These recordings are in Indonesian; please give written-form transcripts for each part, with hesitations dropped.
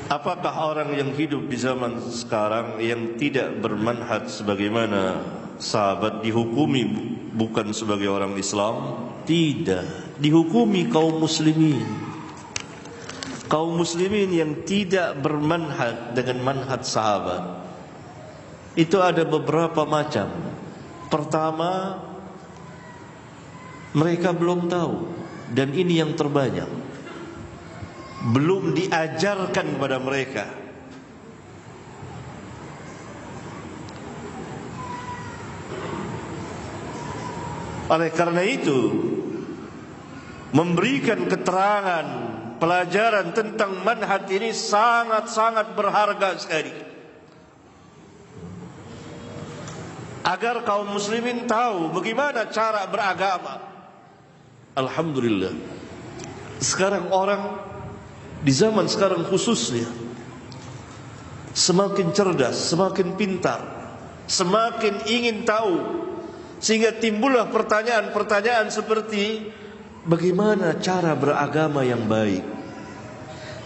Apakah orang yang hidup di zaman sekarang yang tidak bermanhaj sebagaimana sahabat dihukumi bukan sebagai orang Islam? Tidak, dihukumi kaum muslimin. Kaum muslimin yang tidak bermanhaj dengan manhaj sahabat itu ada beberapa macam. Pertama, mereka belum tahu, dan ini yang terbanyak, belum diajarkan kepada mereka. Oleh karena itu, memberikan keterangan, pelajaran tentang manhaj ini sangat-sangat berharga sekali, agar kaum muslimin tahu bagaimana cara beragama. Alhamdulillah, sekarang orang di zaman sekarang khususnya semakin cerdas, semakin pintar, semakin ingin tahu, sehingga timbullah pertanyaan-pertanyaan seperti bagaimana cara beragama yang baik.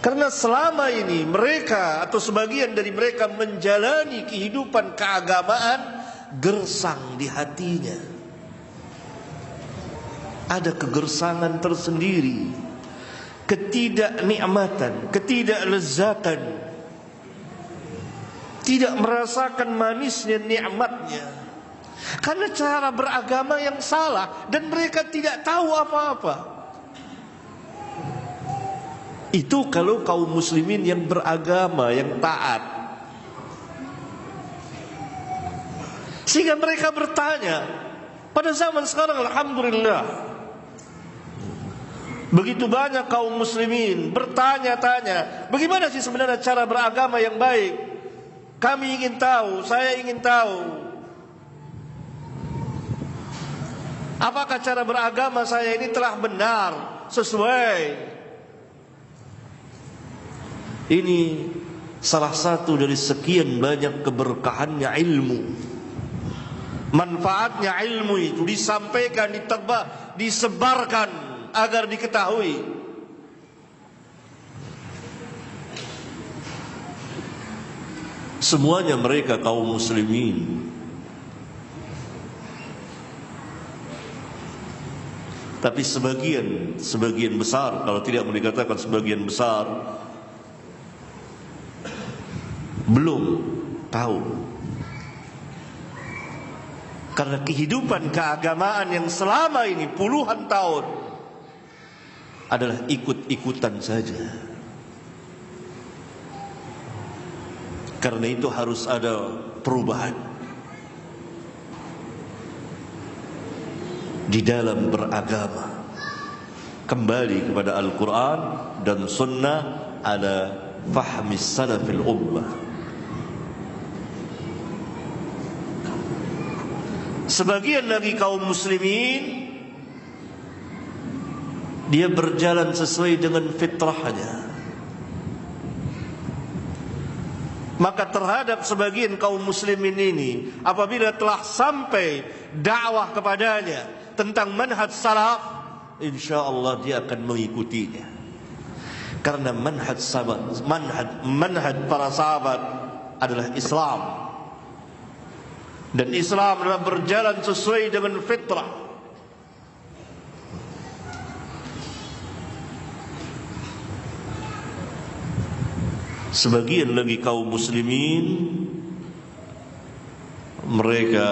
Karena selama ini mereka atau sebagian dari mereka menjalani kehidupan keagamaan gersang di hatinya. Ada kegersangan tersendiri, ketidaknikmatan, ketidaklezatan, tidak merasakan manisnya nikmatnya, karena cara beragama yang salah dan mereka tidak tahu apa-apa. Itu kalau kaum muslimin yang beragama, yang taat. Sehingga mereka bertanya, pada zaman sekarang alhamdulillah begitu banyak kaum muslimin bertanya-tanya, bagaimana sih sebenarnya cara beragama yang baik? Kami ingin tahu, saya ingin tahu, apakah cara beragama saya ini telah benar, sesuai? Ini salah satu dari sekian banyak keberkahannya ilmu. Manfaatnya ilmu itu disampaikan, disebarkan agar diketahui. Semuanya mereka kaum muslimin. Tapi sebagian besar, kalau tidak mau dikatakan sebagian besar, belum tahu. Karena kehidupan keagamaan yang selama ini puluhan tahun adalah ikut-ikutan saja. Karena itu harus ada perubahan di dalam beragama, kembali kepada Al-Quran dan Sunnah ala fahmi salafil ummah. Sebagian lagi kaum muslimin, dia berjalan sesuai dengan fitrahnya. Maka terhadap sebagian kaum muslimin ini, apabila telah sampai dakwah kepadanya tentang manhaj salaf, insyaallah dia akan mengikutinya. Karena manhaj para sahabat adalah Islam. Dan Islam adalah berjalan sesuai dengan fitrah. Sebagian lagi kaum muslimin, mereka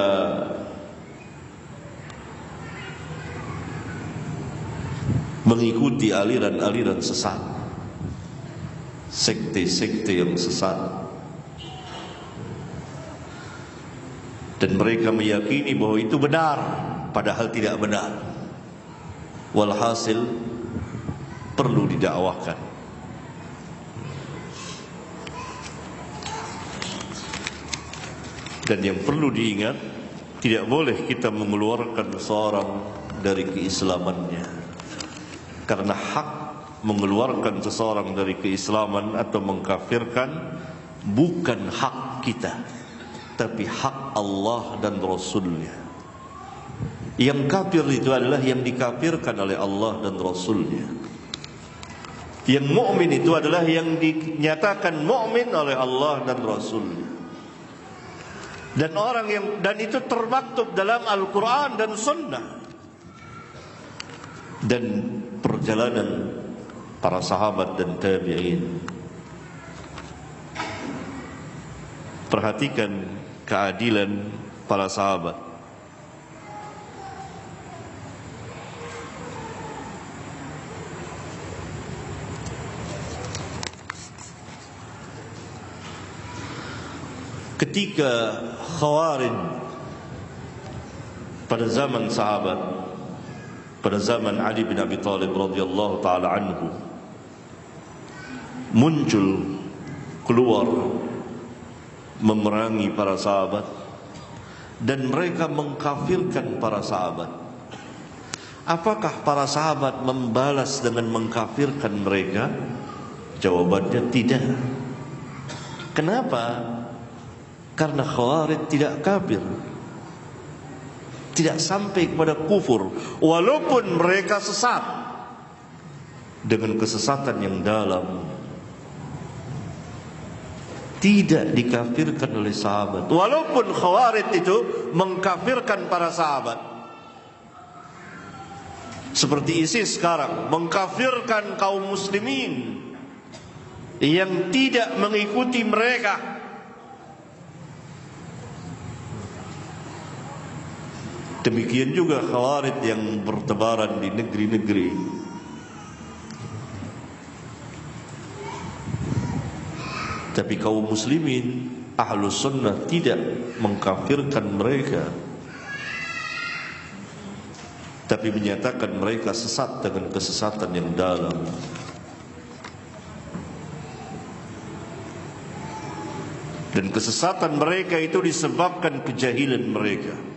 mengikuti aliran-aliran sesat, sekte-sekte yang sesat. Dan mereka meyakini bahwa itu benar, padahal tidak benar. Walhasil perlu didakwahkan. Dan yang perlu diingat, tidak boleh kita mengeluarkan seorang dari keislamannya. Karena hak mengeluarkan seseorang dari keislaman atau mengkafirkan bukan hak kita, tapi hak Allah dan Rasulnya. Yang kafir itu adalah yang dikafirkan oleh Allah dan Rasulnya. Yang mukmin itu adalah yang dinyatakan mukmin oleh Allah dan Rasul. Dan itu termaktub dalam Al-Quran dan Sunnah. Dan perjalanan para sahabat dan tabi'in. Perhatikan keadilan para sahabat. Ketika Khawarij pada zaman sahabat, pada zaman Ali bin Abi Thalib radhiyallahu taala anhu, muncul keluar memerangi para sahabat dan mereka mengkafirkan para sahabat. Apakah para sahabat membalas dengan mengkafirkan mereka? Jawabannya tidak. Kenapa? Karena Khawarij tidak kafir, tidak sampai kepada kufur, walaupun mereka sesat dengan kesesatan yang dalam. Tidak dikafirkan oleh sahabat, walaupun Khawarij itu mengkafirkan para sahabat. Seperti ISIS sekarang mengkafirkan kaum muslimin yang tidak mengikuti mereka. Demikian juga Khawarij yang bertebaran di negeri-negeri. Tapi kaum muslimin Ahlus Sunnah tidak mengkafirkan mereka, tapi menyatakan mereka sesat dengan kesesatan yang dalam. Dan kesesatan mereka itu disebabkan kejahilan mereka.